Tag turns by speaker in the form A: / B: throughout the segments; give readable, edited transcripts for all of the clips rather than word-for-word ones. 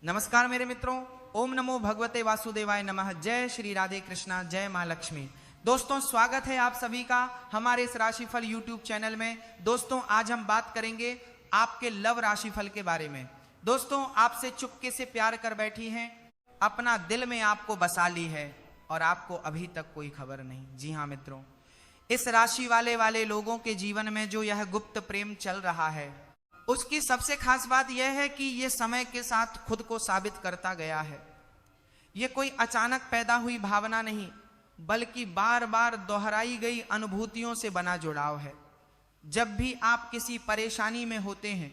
A: नमस्कार मेरे मित्रों, ओम नमो भगवते वासुदेवाय नमः। जय श्री राधे कृष्णा, जय मां लक्ष्मी। दोस्तों, स्वागत है आप सभी का हमारे इस राशिफल यूट्यूब चैनल में। दोस्तों, आज हम बात करेंगे आपके लव राशिफल के बारे में। दोस्तों, आपसे चुपके से प्यार कर बैठी हैं, अपना दिल में आपको बसा ली है और आपको अभी तक कोई खबर नहीं। जी हाँ मित्रों, इस राशि वाले लोगों के जीवन में जो यह गुप्त प्रेम चल रहा है, उसकी सबसे खास बात यह है कि यह समय के साथ खुद को साबित करता गया है। यह कोई अचानक पैदा हुई भावना नहीं, बल्कि बार बार दोहराई गई अनुभूतियों से बना जुड़ाव है। जब भी आप किसी परेशानी में होते हैं,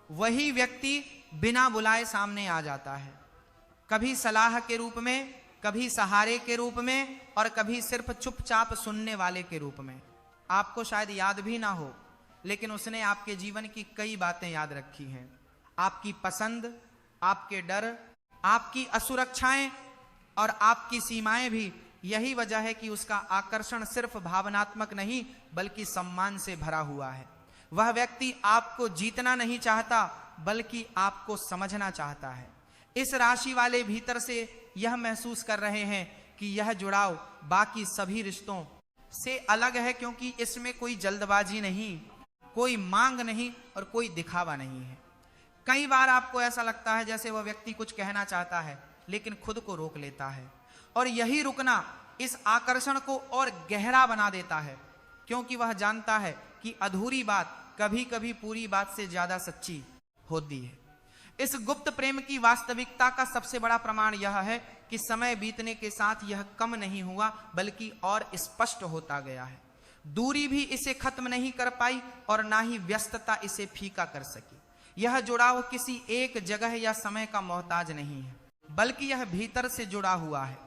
A: वही व्यक्ति बिना बुलाए सामने आ जाता है, कभी सलाह के रूप में, कभी सहारे के रूप में और कभी सिर्फ चुपचाप सुनने वाले के रूप में। आपको शायद याद भी ना हो, लेकिन उसने आपके जीवन की कई बातें याद रखी हैं। आपकी पसंद, आपके डर, आपकी असुरक्षाएं और आपकी सीमाएं भी। यही वजह है कि उसका आकर्षण सिर्फ भावनात्मक नहीं बल्कि सम्मान से भरा हुआ है। वह व्यक्ति आपको जीतना नहीं चाहता बल्कि आपको समझना चाहता है। इस राशि वाले भीतर से यह महसूस कर रहे हैं कि यह जुड़ाव बाकी सभी रिश्तों से अलग है, क्योंकि इसमें कोई जल्दबाजी नहीं, कोई मांग नहीं और कोई दिखावा नहीं है। कई बार आपको ऐसा लगता है जैसे वह व्यक्ति कुछ कहना चाहता है लेकिन खुद को रोक लेता है, और यही रुकना इस आकर्षण को और गहरा बना देता है, क्योंकि वह जानता है कि अधूरी बात कभी कभी पूरी बात से ज्यादा सच्ची होती है। इस गुप्त प्रेम की वास्तविकता का सबसे बड़ा प्रमाण यह है कि समय बीतने के साथ यह कम नहीं हुआ बल्कि और स्पष्ट होता गया है। दूरी भी इसे खत्म नहीं कर पाई और ना ही व्यस्तता इसे फीका कर सकी। यह जुड़ाव किसी एक जगह या समय का मोहताज नहीं है, बल्कि यह भीतर से जुड़ा हुआ है।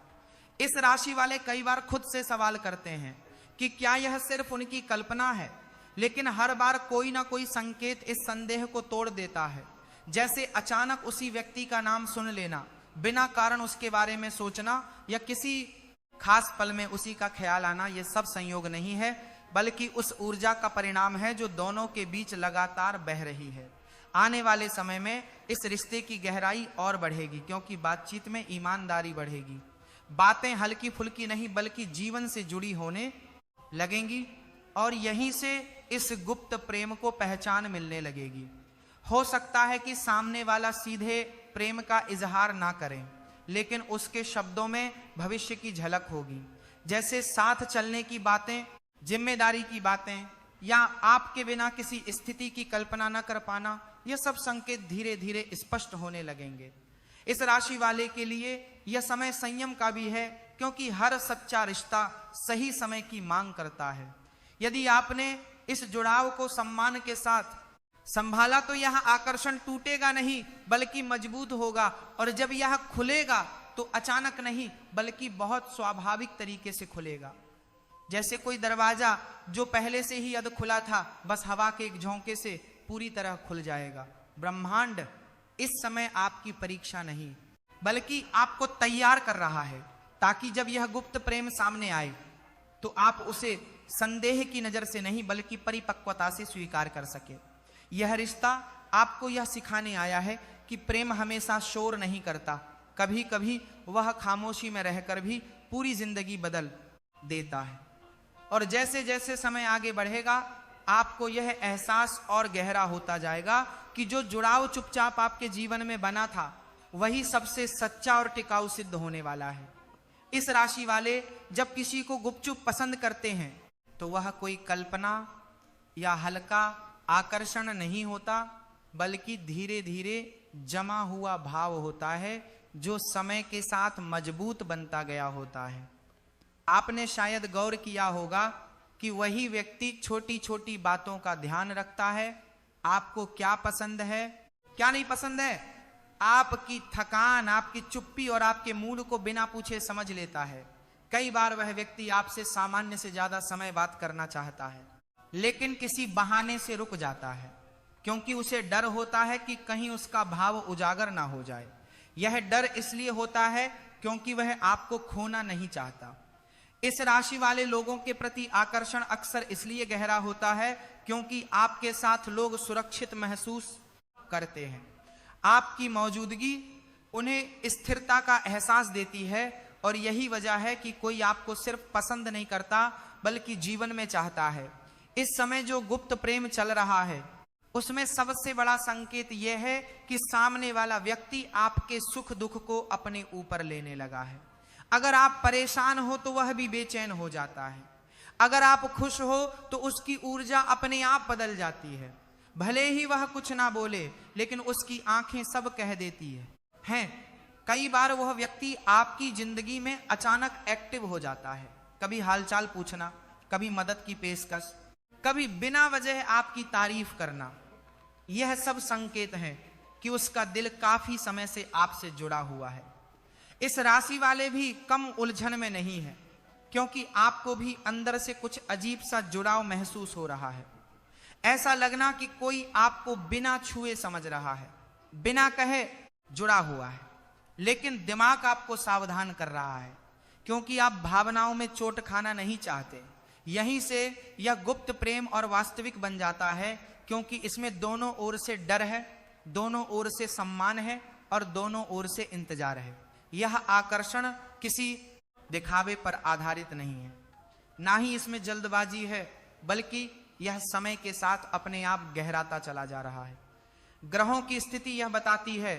A: इस राशि वाले कई बार खुद से सवाल करते हैं कि क्या यह सिर्फ उनकी कल्पना है, लेकिन हर बार कोई ना कोई संकेत इस संदेह को तोड़ देता है। जैसे अचानक उसी व्यक्ति का नाम सुन लेना, बिना कारण उसके बारे में सोचना या किसी खास पल में उसी का ख्याल आना, यह सब संयोग नहीं है बल्कि उस ऊर्जा का परिणाम है जो दोनों के बीच लगातार बह रही है। आने वाले समय में इस रिश्ते की गहराई और बढ़ेगी, क्योंकि बातचीत में ईमानदारी बढ़ेगी। बातें हल्की फुल्की नहीं बल्कि जीवन से जुड़ी होने लगेंगी और यहीं से इस गुप्त प्रेम को पहचान मिलने लगेगी। हो सकता है कि सामने वाला सीधे प्रेम का इजहार ना करें, लेकिन उसके शब्दों में भविष्य की झलक होगी। जैसे साथ चलने की बातें, जिम्मेदारी की बातें या आपके बिना किसी स्थिति की कल्पना न कर पाना, यह सब संकेत धीरे धीरे स्पष्ट होने लगेंगे। इस राशि वाले के लिए यह समय संयम का भी है, क्योंकि हर सच्चा रिश्ता सही समय की मांग करता है। यदि आपने इस जुड़ाव को सम्मान के साथ संभाला तो यह आकर्षण टूटेगा नहीं बल्कि मजबूत होगा, और जब यह खुलेगा तो अचानक नहीं बल्कि बहुत स्वाभाविक तरीके से खुलेगा। जैसे कोई दरवाजा जो पहले से ही अध खुला था, बस हवा के एक झोंके से पूरी तरह खुल जाएगा। ब्रह्मांड इस समय आपकी परीक्षा नहीं बल्कि आपको तैयार कर रहा है, ताकि जब यह गुप्त प्रेम सामने आए तो आप उसे संदेह की नजर से नहीं बल्कि परिपक्वता से स्वीकार कर सके। यह रिश्ता आपको यह सिखाने आया है कि प्रेम हमेशा शोर नहीं करता, कभी कभी वह खामोशी में रहकर भी पूरी जिंदगी बदल देता है। और जैसे जैसे समय आगे बढ़ेगा, आपको यह एहसास और गहरा होता जाएगा कि जो जुड़ाव चुपचाप आपके जीवन में बना था, वही सबसे सच्चा और टिकाऊ सिद्ध होने वाला है। इस राशि वाले जब किसी को गुपचुप पसंद करते हैं तो वह कोई कल्पना या हल्का आकर्षण नहीं होता, बल्कि धीरे धीरे जमा हुआ भाव होता है जो समय के साथ मजबूत बनता गया होता है। आपने शायद गौर किया होगा कि वही व्यक्ति छोटी छोटी बातों का ध्यान रखता है। आपको क्या पसंद है, क्या नहीं पसंद है, आपकी थकान, आपकी चुप्पी और आपके मूड को बिना पूछे समझ लेता है। कई बार वह व्यक्ति आपसे सामान्य से ज्यादा समय बात करना चाहता है, लेकिन किसी बहाने से रुक जाता है, क्योंकि उसे डर होता है कि कहीं उसका भाव उजागर ना हो जाए। यह डर इसलिए होता है क्योंकि वह आपको खोना नहीं चाहता। इस राशि वाले लोगों के प्रति आकर्षण अक्सर इसलिए गहरा होता है क्योंकि आपके साथ लोग सुरक्षित महसूस करते हैं। आपकी मौजूदगी उन्हें स्थिरता का एहसास देती है। और यही वजह है कि कोई आपको सिर्फ पसंद नहीं करता बल्कि जीवन में चाहता है। इस समय जो गुप्त प्रेम चल रहा है उसमें सबसे बड़ा संकेत यह है कि सामने वाला व्यक्ति आपके सुख दुख को अपने ऊपर लेने लगा है। अगर आप परेशान हो तो वह भी बेचैन हो जाता है, अगर आप खुश हो तो उसकी ऊर्जा अपने आप बदल जाती है। भले ही वह कुछ ना बोले लेकिन उसकी आंखें सब कह देती हैं। कई बार वह व्यक्ति आपकी जिंदगी में अचानक एक्टिव हो जाता है, कभी हालचाल पूछना, कभी मदद की पेशकश, कभी बिना वजह आपकी तारीफ करना। यह सब संकेत हैं कि उसका दिल काफी समय से आपसे जुड़ा हुआ है। इस राशि वाले भी कम उलझन में नहीं है, क्योंकि आपको भी अंदर से कुछ अजीब सा जुड़ाव महसूस हो रहा है। ऐसा लगना कि कोई आपको बिना छुए समझ रहा है, बिना कहे जुड़ा हुआ है। लेकिन दिमाग आपको सावधान कर रहा है, क्योंकि आप भावनाओं में चोट खाना नहीं चाहते। यहीं से यह गुप्त प्रेम और वास्तविक बन जाता है, क्योंकि इसमें दोनों ओर से डर है, दोनों ओर से सम्मान है और दोनों ओर से इंतजार है। यह आकर्षण किसी दिखावे पर आधारित नहीं है, ना ही इसमें जल्दबाजी है, बल्कि यह समय के साथ अपने आप गहराता चला जा रहा है। ग्रहों की स्थिति यह बताती है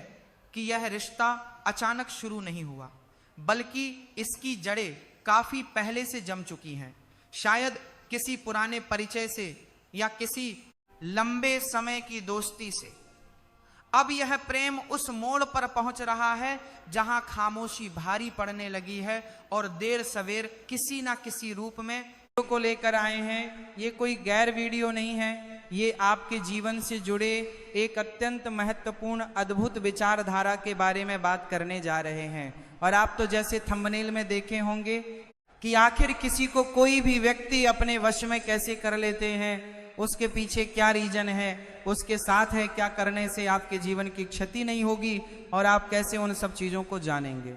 A: कि यह रिश्ता अचानक शुरू नहीं हुआ, बल्कि इसकी जड़ें काफी पहले से जम चुकी हैं। शायद किसी पुराने परिचय से या किसी लंबे समय की दोस्ती से। अब यह प्रेम उस मोड़ पर पहुंच रहा है जहां खामोशी भारी पड़ने लगी है और देर सवेर किसी ना किसी रूप में को लेकर आए हैं। ये कोई गैर वीडियो नहीं है, ये आपके जीवन से जुड़े एक अत्यंत महत्वपूर्ण अद्भुत विचारधारा के बारे में बात करने जा रहे हैं। और आप तो जैसे थंबनेल में देखे होंगे कि आखिर किसी को कोई भी व्यक्ति अपने वश में कैसे कर लेते हैं, उसके पीछे क्या रीजन है, उसके साथ है क्या करने से आपके जीवन की क्षति नहीं होगी और आप कैसे उन सब चीज़ों को जानेंगे।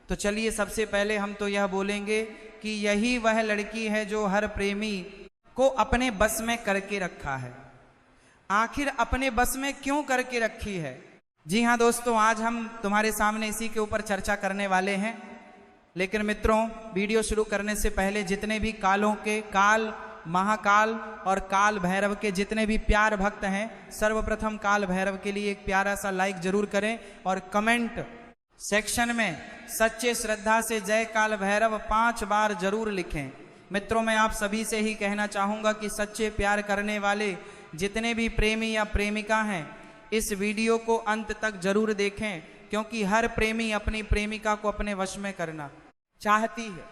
A: तो चलिए सबसे पहले हम तो यह बोलेंगे कि यही वह लड़की है जो हर प्रेमी को अपने बस में करके रखा है। आखिर अपने बस में क्यों करके रखी है? जी हाँ दोस्तों, आज हम तुम्हारे सामने इसी के ऊपर चर्चा करने वाले हैं। लेकिन मित्रों, वीडियो शुरू करने से पहले जितने भी कालों के काल, महाकाल और काल भैरव के जितने भी प्यार भक्त हैं, सर्वप्रथम काल भैरव के लिए एक प्यारा सा लाइक जरूर करें और कमेंट सेक्शन में सच्चे श्रद्धा से जय काल भैरव 5 बार जरूर लिखें। मित्रों, मैं आप सभी से ही कहना चाहूँगा कि सच्चे प्यार करने वाले जितने भी प्रेमी या प्रेमिका हैं, इस वीडियो को अंत तक जरूर देखें, क्योंकि हर प्रेमी अपनी प्रेमिका को अपने वश में करना चाहती है।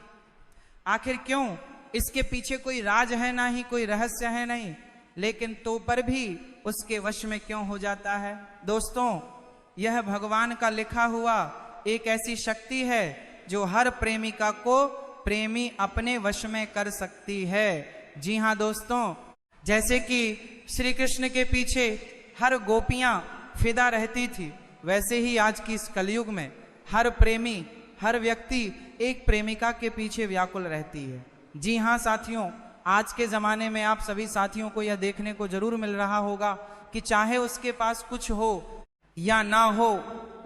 A: आखिर क्यों? इसके पीछे कोई राज है ना ही कोई रहस्य है नहीं, लेकिन तो पर भी उसके वश में क्यों हो जाता है? दोस्तों, यह भगवान का लिखा हुआ एक ऐसी शक्ति है जो हर प्रेमिका को प्रेमी अपने वश में कर सकती है। जी हाँ दोस्तों, जैसे कि श्री कृष्ण के पीछे हर गोपियां फिदा रहती थी, वैसे ही आज की इस कलयुग में हर प्रेमी, हर व्यक्ति एक प्रेमिका के पीछे व्याकुल रहती है। जी हाँ साथियों, आज के ज़माने में आप सभी साथियों को यह देखने को जरूर मिल रहा होगा कि चाहे उसके पास कुछ हो या ना हो,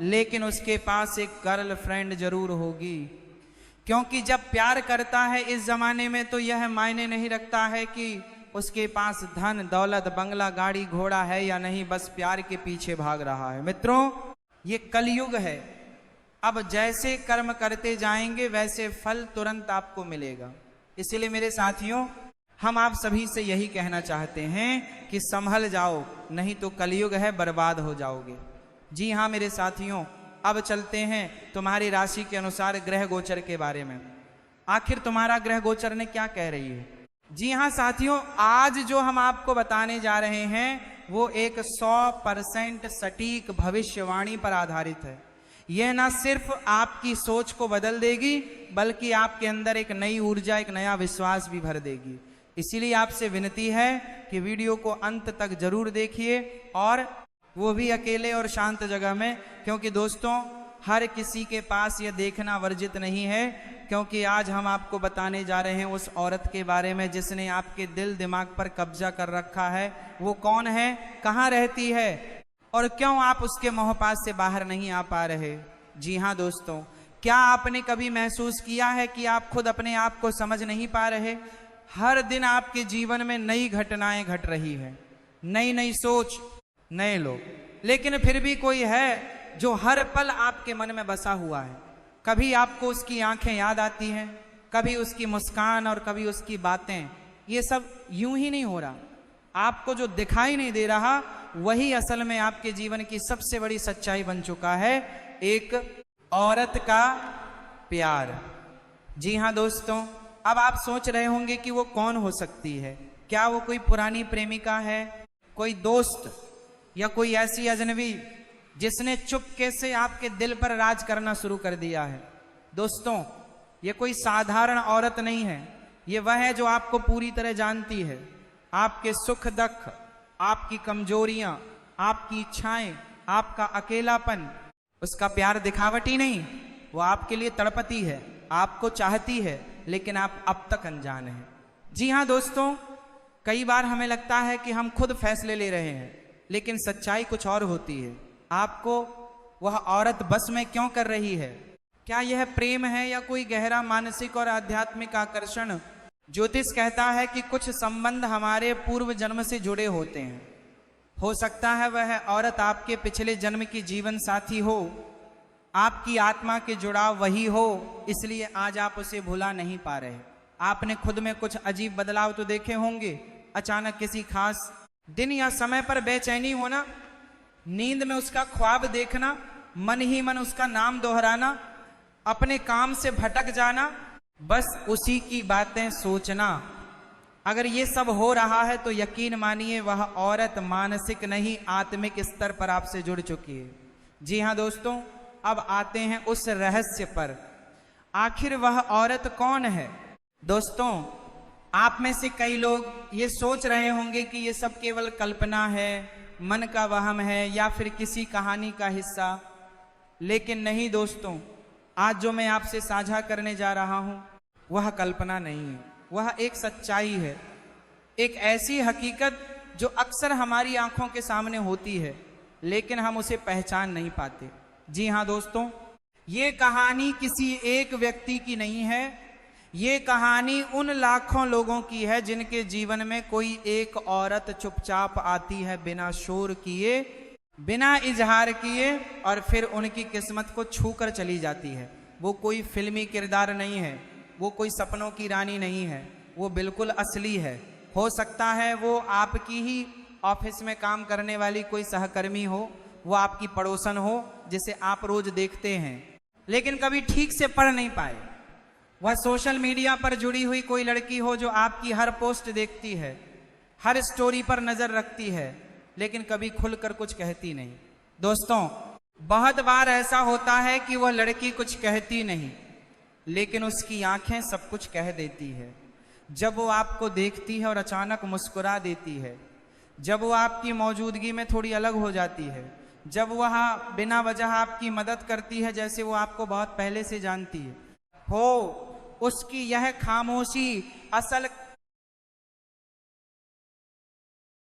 A: लेकिन उसके पास एक गर्लफ्रेंड जरूर होगी। क्योंकि जब प्यार करता है इस ज़माने में तो यह मायने नहीं रखता है कि उसके पास धन दौलत बंगला गाड़ी घोड़ा है या नहीं, बस प्यार के पीछे भाग रहा है। मित्रों, ये कलयुग है। अब जैसे कर्म करते जाएंगे वैसे फल तुरंत आपको मिलेगा। इसलिए मेरे साथियों, हम आप सभी से यही कहना चाहते हैं कि संभल जाओ, नहीं तो कलयुग है, बर्बाद हो जाओगे। जी हाँ मेरे साथियों, अब चलते हैं तुम्हारी राशि के अनुसार ग्रह गोचर के बारे में। आखिर तुम्हारा ग्रह गोचर ने क्या कह रही है? जी हाँ साथियों, आज जो हम आपको बताने जा रहे हैं वो एक 100% सटीक भविष्यवाणी पर आधारित है। यह ना सिर्फ आपकी सोच को बदल देगी, बल्कि आपके अंदर एक नई ऊर्जा, एक नया विश्वास भी भर देगी। इसीलिए आपसे विनती है कि वीडियो को अंत तक जरूर देखिए, और वो भी अकेले और शांत जगह में, क्योंकि दोस्तों हर किसी के पास यह देखना वर्जित नहीं है। क्योंकि आज हम आपको बताने जा रहे हैं उस औरत के बारे में जिसने आपके दिल दिमाग पर कब्जा कर रखा है। वो कौन है, कहाँ रहती है और क्यों आप उसके मोहपास से बाहर नहीं आ पा रहे? जी हाँ दोस्तों, क्या आपने कभी महसूस किया है कि आप खुद अपने आप को समझ नहीं पा रहे? हर दिन आपके जीवन में नई घटनाएं घट रही है, नई नई सोच, नए लोग, लेकिन फिर भी कोई है जो हर पल आपके मन में बसा हुआ है। कभी आपको उसकी आंखें याद आती हैं, कभी उसकी मुस्कान और कभी उसकी बातें। ये सब यूं ही नहीं हो रहा। आपको जो दिखाई नहीं दे रहा वही असल में आपके जीवन की सबसे बड़ी सच्चाई बन चुका है, एक औरत का प्यार। जी हाँ दोस्तों, अब आप सोच रहे होंगे कि वो कौन हो सकती है। क्या वो कोई पुरानी प्रेमिका है, कोई दोस्त, या कोई ऐसी अजनबी जिसने चुपके से आपके दिल पर राज करना शुरू कर दिया है? दोस्तों, ये कोई साधारण औरत नहीं है। ये वह है जो आपको पूरी तरह जानती है, आपके सुख दुख, आपकी कमजोरियां, आपकी इच्छाएं, आपका अकेलापन। उसका प्यार दिखावटी नहीं, वो आपके लिए तड़पती है, आपको चाहती है, लेकिन आप अब तक अनजान हैं। जी हाँ दोस्तों, कई बार हमें लगता है कि हम खुद फैसले ले रहे हैं, लेकिन सच्चाई कुछ और होती है। आपको वह औरत बस में क्यों कर रही है? क्या यह प्रेम है या कोई गहरा मानसिक और आध्यात्मिक आकर्षण? ज्योतिष कहता है कि कुछ संबंध हमारे पूर्व जन्म से जुड़े होते हैं। हो सकता है वह औरत आपके पिछले जन्म की जीवन साथी हो, आपकी आत्मा के जुड़ाव वही हो, इसलिए आज आप उसे भुला नहीं पा रहे। आपने खुद में कुछ अजीब बदलाव तो देखे होंगे। अचानक किसी खास दिन या समय पर बेचैनी होना, नींद में उसका ख्वाब देखना, मन ही मन उसका नाम दोहराना, अपने काम से भटक जाना, बस उसी की बातें सोचना। अगर ये सब हो रहा है तो यकीन मानिए वह औरत मानसिक नहीं, आत्मिक स्तर पर आपसे जुड़ चुकी है। जी हाँ दोस्तों, अब आते हैं उस रहस्य पर। आखिर वह औरत कौन है? दोस्तों, आप में से कई लोग ये सोच रहे होंगे कि ये सब केवल कल्पना है, मन का वहम है, या फिर किसी कहानी का हिस्सा। लेकिन नहीं दोस्तों, आज जो मैं आपसे साझा करने जा रहा हूं वह कल्पना नहीं है, वह एक सच्चाई है, एक ऐसी हकीकत जो अक्सर हमारी आंखों के सामने होती है, लेकिन हम उसे पहचान नहीं पाते। जी हाँ दोस्तों, ये कहानी किसी एक व्यक्ति की नहीं है, ये कहानी उन लाखों लोगों की है जिनके जीवन में कोई एक औरत चुपचाप आती है, बिना शोर किए, बिना इजहार किए, और फिर उनकी किस्मत को छू कर चली जाती है। वो कोई फिल्मी किरदार नहीं है, वो कोई सपनों की रानी नहीं है, वो बिल्कुल असली है। हो सकता है वो आपकी ही ऑफिस में काम करने वाली कोई सहकर्मी हो, वो आपकी पड़ोसन हो जिसे आप रोज देखते हैं लेकिन कभी ठीक से पढ़ नहीं पाए। वह सोशल मीडिया पर जुड़ी हुई कोई लड़की हो जो आपकी हर पोस्ट देखती है, हर स्टोरी पर नजर रखती है, लेकिन कभी खुलकर कुछ कहती नहीं। दोस्तों, बहुत बार ऐसा होता है कि वह लड़की कुछ कहती नहीं, लेकिन उसकी आंखें सब कुछ कह देती है। जब वो आपको देखती है और अचानक मुस्कुरा देती है, जब वो आपकी मौजूदगी में थोड़ी अलग हो जाती है, जब वह बिना वजह आपकी मदद करती है जैसे वो आपको बहुत पहले से जानती है, हो उसकी यह खामोशी असल